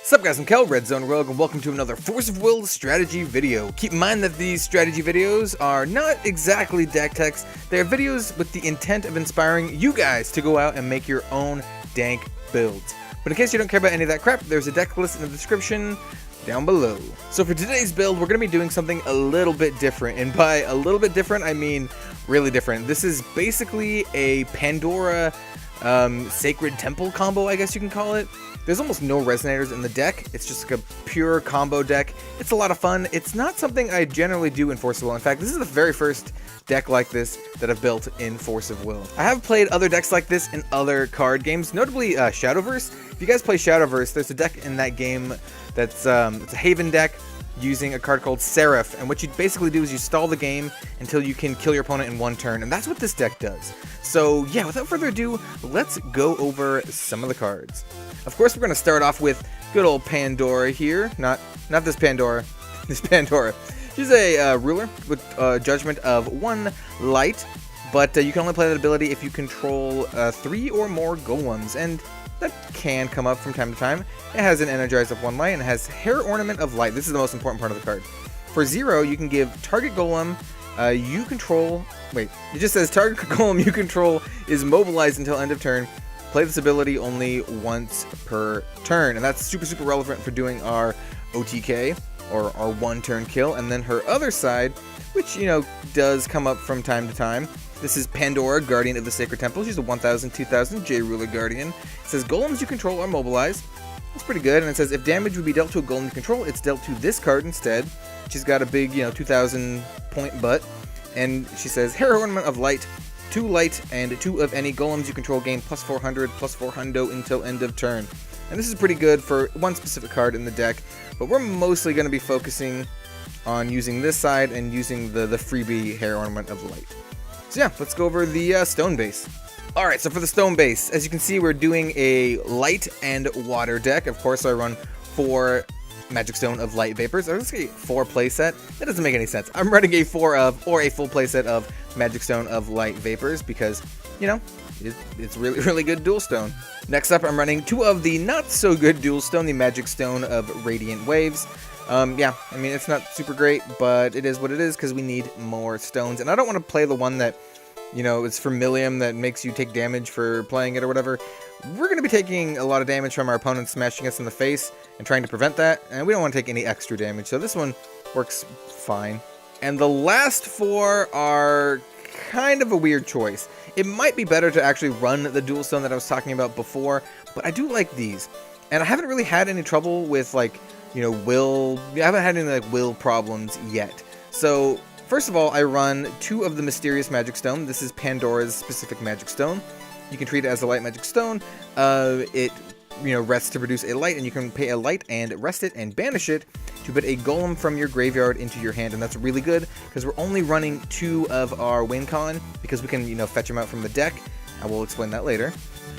Sup guys, I'm Kel, Red Zone Rogue, and welcome to another Force of Will strategy video. Keep in mind that these strategy videos are not exactly deck techs, they're videos with the intent of inspiring you guys to go out and make your own dank builds. But in case you don't care about any of that crap, there's a deck list in the description down below. So for today's build, we're going to be doing something a little bit different, and by a little bit different, I mean really different. This is basically a Pandora Sacred Temple combo, I guess you can call it. There's almost no Resonators in the deck. It's just like a pure combo deck. It's a lot of fun. It's not something I generally do in Force of Will. In fact, this is the very first deck like this that I've built in Force of Will. I have played other decks like this in other card games, notably Shadowverse. If you guys play Shadowverse, there's a deck in that game that's it's a Haven deck using a card called Seraph, and what you basically do is you stall the game until you can kill your opponent in one turn, and that's what this deck does. So yeah, without further ado, let's go over some of the cards. Of course, we're going to start off with good old Pandora here. Not this Pandora, this Pandora. She's a ruler with judgment of 1 light, but you can only play that ability if you control 3 or more golems, and that can come up from time to time. It has an energize of 1 light, and it has hair ornament of light. This is the most important part of the card. For 0, you can give target golem you control. Wait, it just says target golem you control is mobilized until end of turn. Play this ability only once per turn, and that's super relevant for doing our OTK, or our 1-turn kill. And then her other side, which, you know, does come up from time to time. This is Pandora, Guardian of the Sacred Temple. She's a 1000-2000 J-Ruler Guardian. It says golems you control are mobilized. That's pretty good. And it says if damage would be dealt to a golem you control, it's dealt to this card instead. She's got a big, 2000 point butt. And she says hair ornament of light, 2 light, and 2 of any golems you control gain plus 400, plus 400 until end of turn. And this is pretty good for one specific card in the deck, but we're mostly going to be focusing on using this side and using the freebie hair ornament of light. So yeah, let's go over the stone base. Alright, so for the stone base, as you can see, we're doing a light and water deck. Of course, I run 4 Magic Stone of Light Vapors. I was going to say 4 playset. That doesn't make any sense. I'm running a 4 of, or a full playset of Magic Stone of Light Vapors because, you know, it's really good dual stone. Next up, I'm running 2 of the not so good dual stone, the Magic Stone of Radiant Waves. Yeah, I mean, it's not super great, but it is what it is because we need more stones. And I don't want to play the one that, you know, it's Vermilion that makes you take damage for playing it or whatever. We're going to be taking a lot of damage from our opponents smashing us in the face and trying to prevent that, and we don't want to take any extra damage, so this one works fine. And the last 4 are kind of a weird choice. It might be better to actually run the dual stone that I was talking about before, but I do like these. And I haven't really had any trouble with, like, you know, I haven't had any, like, will problems yet. So, first of all, I run 2 of the Mysterious Magic Stone. This is Pandora's specific Magic Stone. You can treat it as a light magic stone. It, rests to produce a light, and you can pay a light and rest it and banish it to put a golem from your graveyard into your hand, and that's really good because we're only running 2 of our win con because we can, fetch them out from the deck. I will explain that later.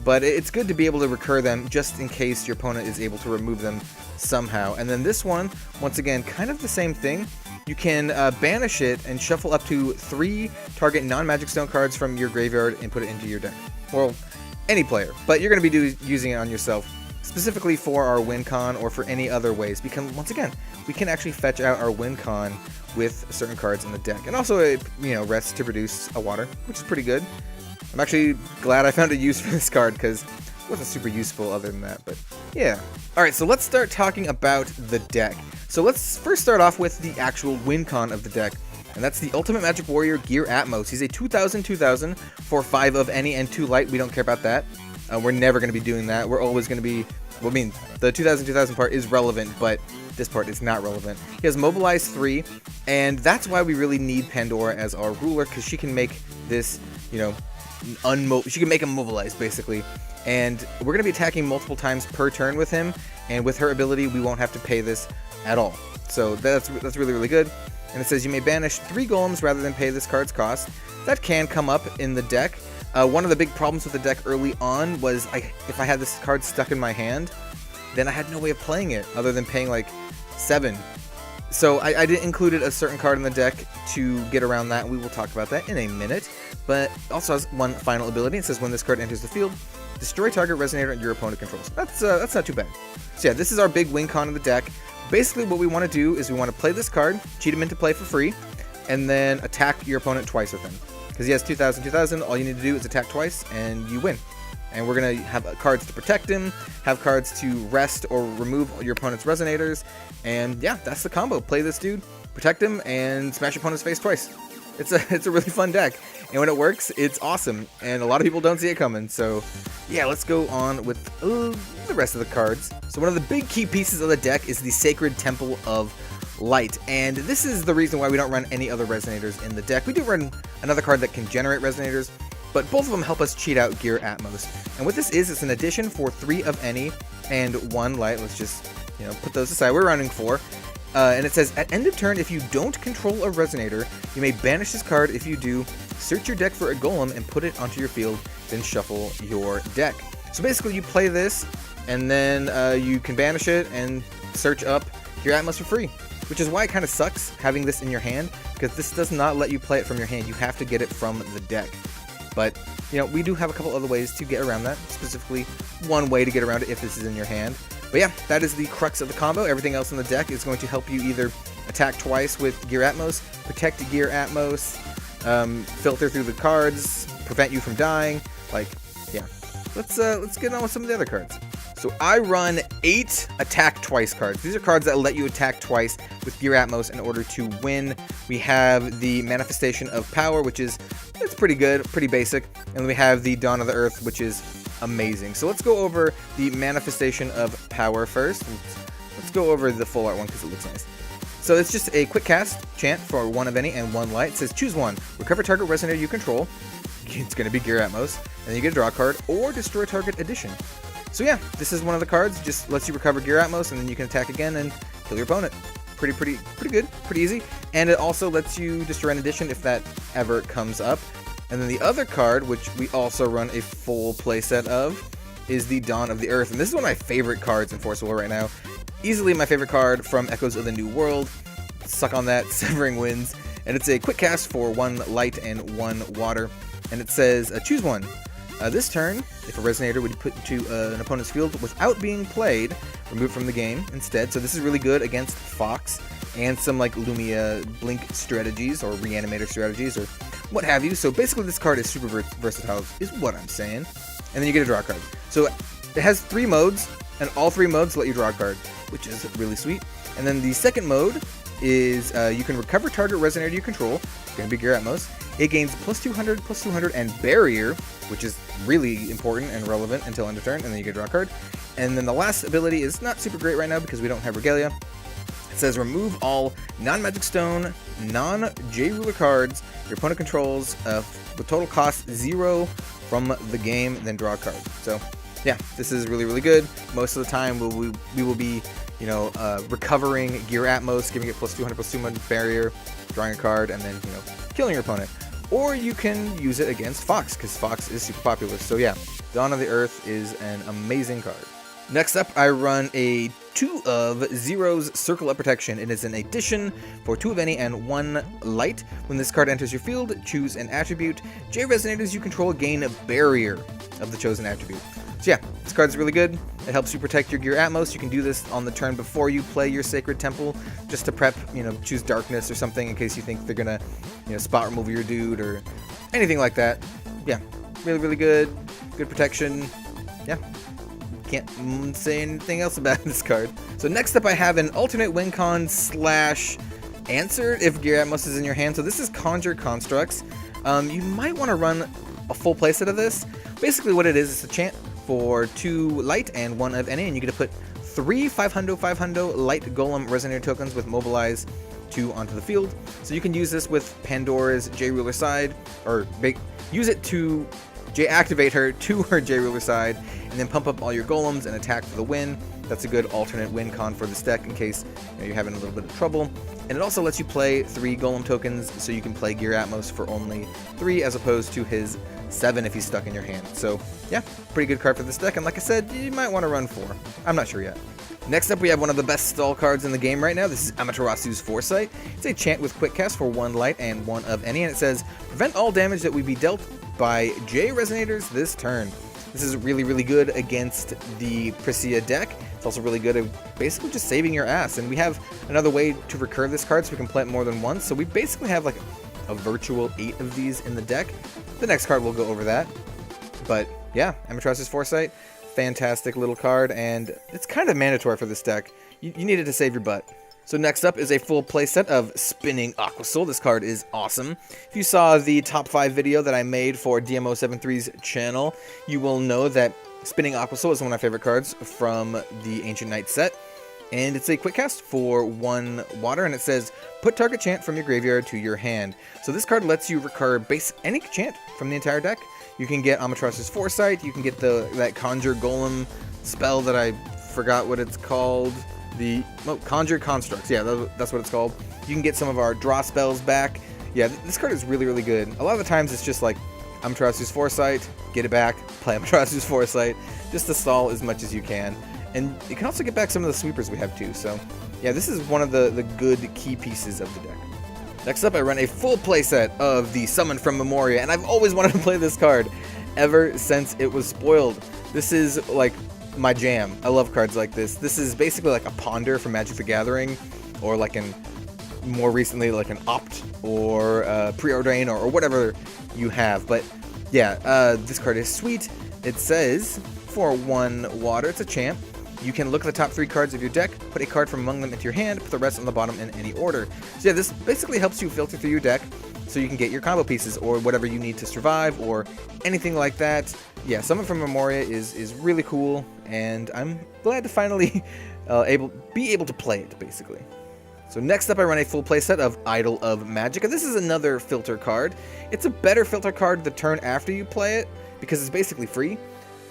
But it's good to be able to recur them just in case your opponent is able to remove them somehow. And then this one, once again, kind of the same thing. You can banish it and shuffle up to 3 target non-Magic Stone cards from your graveyard and put it into your deck. Well, any player, but you're going to be using it on yourself, specifically for our win con or for any other ways. Because, once again, we can actually fetch out our win con with certain cards in the deck. And also, it, rests to produce a water, which is pretty good. I'm actually glad I found a use for this card because it wasn't super useful other than that, but yeah. Alright, so let's start talking about the deck. So let's first start off with the actual win con of the deck, and that's the Ultimate Magic Warrior Gear Atmos. He's a 2000-2000 for 5 of any and 2 light. We don't care about that. We're never going to be doing that. We're always going to be, well, I mean, the 2000-2000 part is relevant, but this part is not relevant. He has Mobilize 3, and that's why we really need Pandora as our ruler, because she can make this, she can make him mobilize, basically. And we're going to be attacking multiple times per turn with him, and with her ability, we won't have to pay this at all. So that's really good. And it says you may banish 3 golems rather than pay this card's cost. That can come up in the deck. One of the big problems with the deck early on was if I had this card stuck in my hand, then I had no way of playing it other than paying like 7 So I didn't include a certain card in the deck to get around that. We will talk about that in a minute. But it also has one final ability. It says when this card enters the field, destroy target resonator your opponent controls. That's not too bad. So yeah, this is our big win con of the deck. Basically what we want to do is we want to play this card, cheat him into play for free, and then attack your opponent twice with him. Because he has 2000, all you need to do is attack twice and you win. And we're going to have cards to protect him, have cards to rest or remove your opponent's resonators, and yeah, that's the combo. Play this dude, protect him, and smash your opponent's face twice. It's a really fun deck, and when it works, it's awesome, and a lot of people don't see it coming. So yeah, let's go on with the rest of the cards. So one of the big key pieces of the deck is the Sacred Temple of Light, and this is the reason why we don't run any other resonators in the deck. We do run another card that can generate resonators, but both of them help us cheat out Gear Atmos. And what this is, it's an addition for 3 of any and 1 light. Let's just, put those aside. We're running 4. And it says, at end of turn, if you don't control a resonator, you may banish this card. If you do, search your deck for a golem and put it onto your field, then shuffle your deck. So basically, you play this, and then you can banish it and search up Gear Atmos for free. Which is why it kind of sucks having this in your hand, because this does not let you play it from your hand. You have to get it from the deck. But, we do have a couple other ways to get around that, specifically one way to get around it if this is in your hand. But yeah, that is the crux of the combo. Everything else in the deck is going to help you either attack twice with Gear Atmos, protect Gear Atmos, filter through the cards, prevent you from dying. Let's get on with some of the other cards. So I run 8 attack twice cards. These are cards that let you attack twice with Gear Atmos in order to win. We have the Manifestation of Power, which is pretty good, pretty basic. And then we have the Dawn of the Earth, which is amazing. So let's go over the Manifestation of Power first. Let's go over the full art one because it looks nice. So it's just a quick cast chant for 1 of any and 1 light. It says choose 1. Recover target resonator you control. It's going to be Gear Atmos. And then you get a draw card or destroy target addition. So yeah, this is one of the cards. Just lets you recover Gear Atmos, and then you can attack again and kill your opponent. Pretty good, pretty easy. And it also lets you destroy an addition if that ever comes up. And then the other card, which we also run a full playset of, is the Dawn of the Earth. And this is one of my favorite cards in Force of Will right now. Easily my favorite card from Echoes of the New World. Suck on that, Severing Winds. And it's a quick cast for 1 light and 1 water. And it says, choose 1. This turn, if a resonator would be put into an opponent's field without being played, remove from the game instead. So this is really good against Fox and some Lumia Blink strategies or Reanimator strategies or what have you. So basically this card is super versatile is what I'm saying. And then you get a draw card. So it has 3 modes, and all 3 modes let you draw a card, which is really sweet. And then the second mode is you can recover target resonator you control. It's going to be Gear Atmos. It gains +200, and barrier, which is really important and relevant until end of turn, and then you get a draw card. And then the last ability is not super great right now because we don't have Regalia. It says remove all non-magic stone, non-J-ruler cards your opponent controls with total cost 0 from the game, then draw a card. So yeah, this is really good. Most of the time we will be recovering Gear Atmos, giving it +200 barrier, drawing a card, and then killing your opponent. Or you can use it against Fox, because Fox is super popular. So yeah, Dawn of the Earth is an amazing card. Next up, I run a 2 of Zero's Circle of Protection. It is an addition for 2 of any and 1 light. When this card enters your field, choose an attribute. J resonators you control gain a barrier of the chosen attribute. So yeah, this card is really good. It helps you protect your Gear Atmos. You can do this on the turn before you play your Sacred Temple, just to prep, choose Darkness or something in case you think they're gonna, spot remove your dude or anything like that. Yeah, really good. Good protection. Yeah, can't say anything else about this card. So next up I have an alternate win con / answer if Gear Atmos is in your hand. So this is Conjure Constructs. You might want to run a full playset of this. Basically what it is, it's a chant for 2 light and 1 of any, and you get to put 3 500 light golem resonator tokens with mobilize 2 onto the field. So you can use this with Pandora's J-ruler side, or use it to J-activate her to her J-ruler side, and then pump up all your golems and attack for the win. That's a good alternate win con for this deck in case you're having a little bit of trouble. And it also lets you play 3 golem tokens, so you can play Gear Atmos for only 3 as opposed to his 7 if he's stuck in your hand. So yeah, pretty good card for this deck, and like I said, you might want to run 4. I'm not sure yet. Next up, we have one of the best stall cards in the game right now. This is Amaterasu's Foresight. It's a chant with quick cast for 1 light and 1 of any, and it says, prevent all damage that would be dealt by J Resonators this turn. This is really, really good against the Priscilla deck. It's also really good at basically just saving your ass, and we have another way to recurve this card so we can play it more than once, so we basically have like a virtual 8 of these in the deck. The next card will go over that, but yeah, Amaterasu's Foresight. Fantastic little card, and it's kind of mandatory for this deck. You need it to save your butt. So next up is a full playset of Spinning Aquasol. This card is awesome. If you saw the top 5 video that I made for DMO73's channel, you will know that Spinning Aquasol is one of my favorite cards from the Ancient Knight set. And it's a quick cast for 1 water, and it says, put target chant from your graveyard to your hand. So this card lets you recur any chant from the entire deck. You can get Amaterasu's Foresight, you can get that Conjure Golem spell that I forgot what it's called. Conjure Constructs, yeah, that's what it's called. You can get some of our draw spells back. Yeah, this card is really, really good. A lot of the times it's just like Amaterasu's Foresight, get it back, play Amaterasu's Foresight, just to stall as much as you can. And you can also get back some of the sweepers we have too, so yeah, this is one of the good key pieces of the deck. Next up, I run a full playset of the Summon from Memoria, and I've always wanted to play this card ever since it was spoiled. This is like my jam. I love cards like this. This is basically like a Ponder from Magic the Gathering, or like more recently like an Opt or Preordain or whatever you have. But yeah, this card is sweet. It says for 1 water, it's a chant. You can look at the top 3 cards of your deck, put a card from among them into your hand, put the rest on the bottom in any order. So yeah, this basically helps you filter through your deck so you can get your combo pieces or whatever you need to survive or anything like that. Yeah, Summon from Memoria is really cool, and I'm glad to finally be able to play it, basically. So next up, I run a full playset of Idol of Magic, and this is another filter card. It's a better filter card the turn after you play it because it's basically free.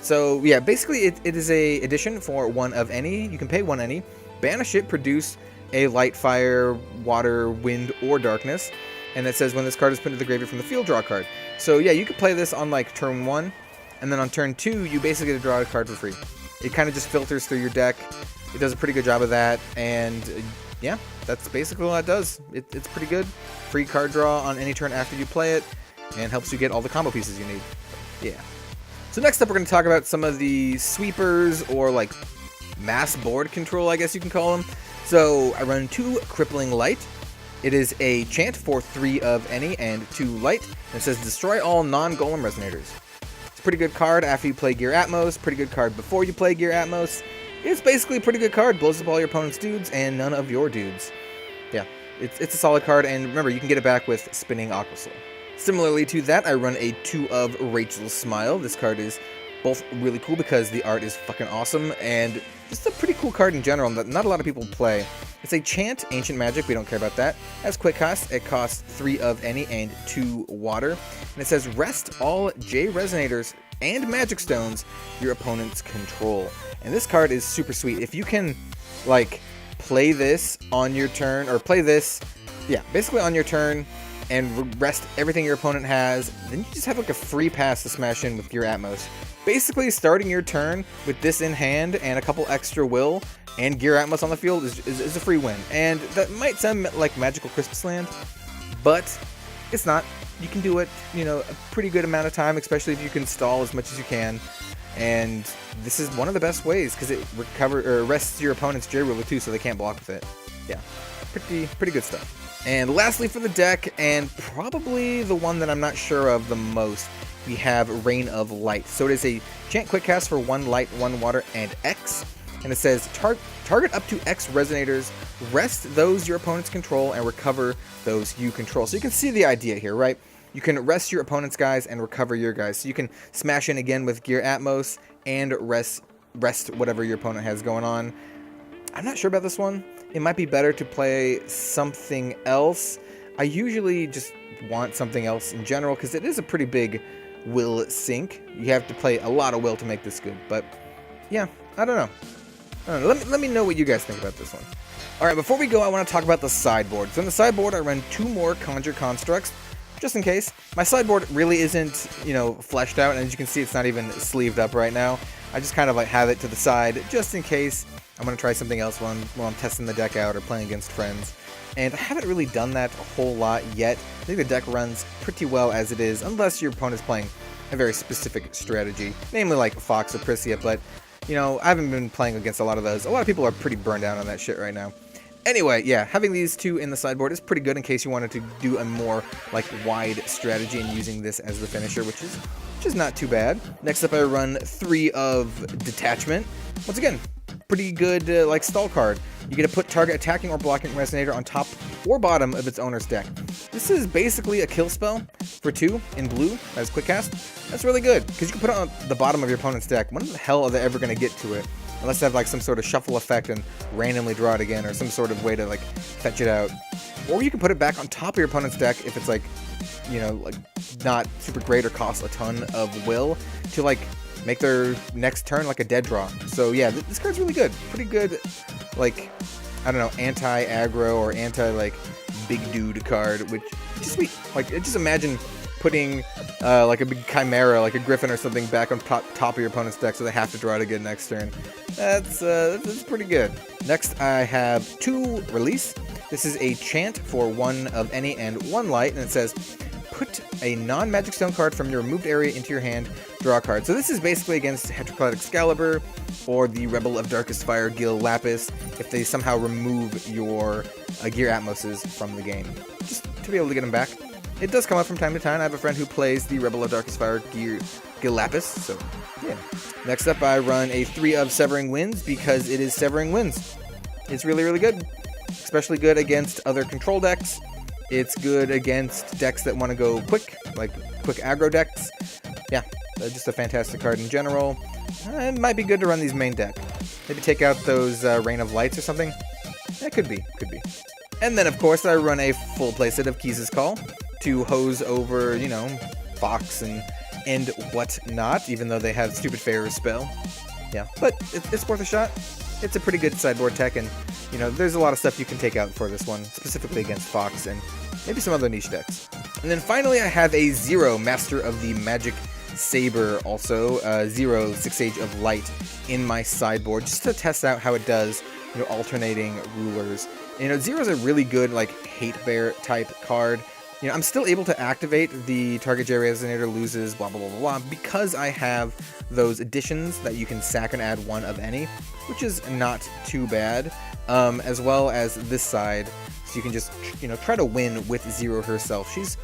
So yeah, basically it is a addition for 1 of any. You can pay 1 any, banish it, produce a light, fire, water, wind, or darkness. And it says when this card is put into the graveyard from the field, draw a card. So yeah, you could play this on like turn 1, and then on turn 2, you basically get to draw a card for free. It kind of just filters through your deck. It does a pretty good job of that, and yeah, that's basically what it does. It's pretty good. Free card draw on any turn after you play it, and helps you get all the combo pieces you need. Yeah. So next up, we're going to talk about some of the sweepers, or like mass board control, I guess you can call them. So I run 2 Crippling Light. It is a chant for 3 of any and 2 light. And it says destroy all non-golem resonators. It's a pretty good card after you play Gear Atmos, pretty good card before you play Gear Atmos. It's basically a pretty good card, blows up all your opponent's dudes and none of your dudes. Yeah, it's a solid card, and remember, you can get it back with Spinning Aquasol. Similarly to that, I run a 2 of Rachel's Smile. This card is both really cool because the art is fucking awesome, and just a pretty cool card in general that not a lot of people play. It's a chant, Ancient Magic, we don't care about that. As quick cast, it costs 3 of any and 2 water. And it says rest all J Resonators and Magic Stones your opponents control. And this card is super sweet. If you can, like, play this on your turn, or play this, yeah, basically on your turn, and rest everything your opponent has, then you just have like a free pass to smash in with Gear Atmos. Basically, starting your turn with this in hand and a couple extra will and Gear Atmos on the field is a free win. And that might sound like Magical Christmas Land, but it's not. You can do it, you know, a pretty good amount of time, especially if you can stall as much as you can. And this is one of the best ways because it rests your opponent's J ruler too, so they can't block with it. Yeah, pretty good stuff. And lastly for the deck, and probably the one that I'm not sure of the most, we have Rain of Light. So it is a chant quick cast for 1 light, 1 water, and X. And it says target up to X resonators, rest those your opponents control, and recover those you control. So you can see the idea here, right? You can rest your opponent's guys and recover your guys. So you can smash in again with Gear Atmos and rest whatever your opponent has going on. I'm not sure about this one. It might be better to play something else. I usually just want something else in general because it is a pretty big will sink. You have to play a lot of will to make this good. But yeah, I don't know. Let me know what you guys think about this one. Alright, before we go, I want to talk about the sideboard. So in the sideboard, I run 2 more Conjure Constructs, which just in case. My sideboard really isn't, you know, fleshed out, and as you can see, it's not even sleeved up right now. I just kind of like have it to the side just in case I'm going to try something else while I'm testing the deck out or playing against friends. And I haven't really done that a whole lot yet. I think the deck runs pretty well as it is, unless your opponent's playing a very specific strategy, namely like Fox or Prisia, but, you know, I haven't been playing against a lot of those. A lot of people are pretty burned out on that shit right now. Anyway, yeah, having these two in the sideboard is pretty good in case you wanted to do a more, like, wide strategy and using this as the finisher, which is not too bad. Next up, I run 3 of Detachment. Once again, pretty good, like, stall card. You get to put target attacking or blocking Resonator on top or bottom of its owner's deck. This is basically a kill spell for 2 in blue as quick cast. That's really good, because you can put it on the bottom of your opponent's deck. When the hell are they ever going to get to it? Unless they have like some sort of shuffle effect and randomly draw it again, or some sort of way to like fetch it out. Or you can put it back on top of your opponent's deck if it's like, you know, like not super great or costs a ton of will to like make their next turn like a dead draw. So yeah, this card's really good. Pretty good, like, I don't know, anti-aggro or anti-like big dude card, which just sweet. Like, just imagine putting like a big chimera, like a griffin or something, back on top of your opponent's deck so they have to draw it again next turn. That's pretty good. Next, I have 2 release. This is a chant for 1 of any and 1 light, and it says, put a non-magic stone card from your removed area into your hand, draw a card. So this is basically against Heteroclad Excalibur or the Rebel of Darkest Fire Gil Lapis if they somehow remove your Gear Atmoses from the game, just to be able to get them back. It does come up from time to time. I have a friend who plays the Rebel of Darkest Fire Gil Lapis, so yeah. Next up, I run a 3 of Severing Winds because it is Severing Winds. It's really, really good. Especially good against other control decks. It's good against decks that want to go quick, like quick aggro decks. Yeah, just a fantastic card in general. It might be good to run these main deck. Maybe take out those Rain of Lights or something. That could be. And then, of course, I run a full playset of Keys' Call to hose over, you know, Fox and whatnot, even though they have stupid Pharaoh's spell. Yeah, but it's worth a shot. It's a pretty good sideboard tech, and, you know, there's a lot of stuff you can take out for this one, specifically against Fox and maybe some other niche decks. And then finally, I have a 0 Master of the Magic Saber, also 0 6 Age of Light in my sideboard, just to test out how it does, you know, alternating rulers. You know, 0 is a really good, like, hate bear type card. You know, I'm still able to activate the target J Resonator loses blah blah blah blah because I have those additions that you can sack and add 1 of any, which is not too bad, as well as this side, so you can just, you know, try to win with 0 herself. She's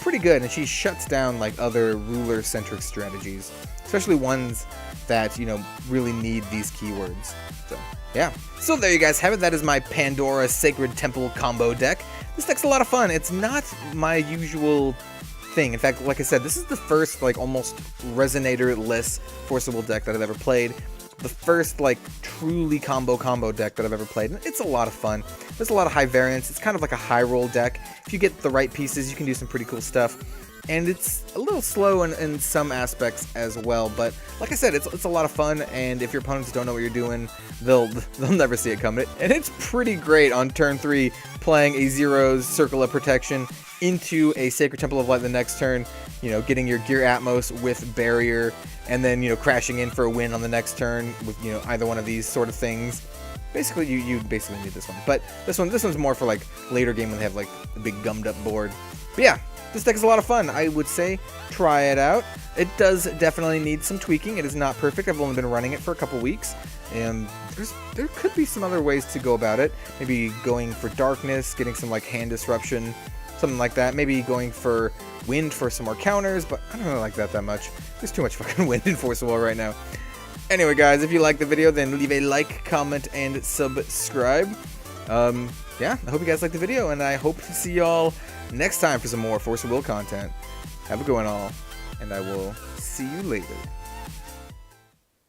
pretty good, and she shuts down like other ruler-centric strategies, especially ones that, you know, really need these keywords. So yeah. So there you guys have it. That is my Pandora Sacred Temple combo deck. This deck's a lot of fun. It's not my usual thing. In fact, like I said, this is the first, like, almost Resonator-less Forcible deck that I've ever played. The first, like, truly combo deck that I've ever played. And it's a lot of fun. There's a lot of high variance. It's kind of like a high roll deck. If you get the right pieces, you can do some pretty cool stuff. And it's a little slow in some aspects as well, but like I said, it's a lot of fun, and if your opponents don't know what you're doing, they'll never see it coming. And it's pretty great on turn 3, playing a 0's Circle of Protection into a Sacred Temple of Light the next turn, you know, getting your Gear Atmos with Barrier, and then, you know, crashing in for a win on the next turn with, you know, either one of these sort of things. Basically, you basically need this one, but this one's more for like later game when they have like a big gummed up board. But yeah, this deck is a lot of fun. I would say try it out. It does definitely need some tweaking. It is not perfect. I've only been running it for a couple weeks, and there could be some other ways to go about it. Maybe going for darkness, getting some like hand disruption, something like that. Maybe going for wind for some more counters, but I don't really like that much. There's too much fucking wind in Forcible right now. Anyway, guys, if you liked the video, then leave a like, comment, and subscribe. Yeah, I hope you guys liked the video, and I hope to see y'all next time for some more Force of Will content. Have a good one, all, and I will see you later.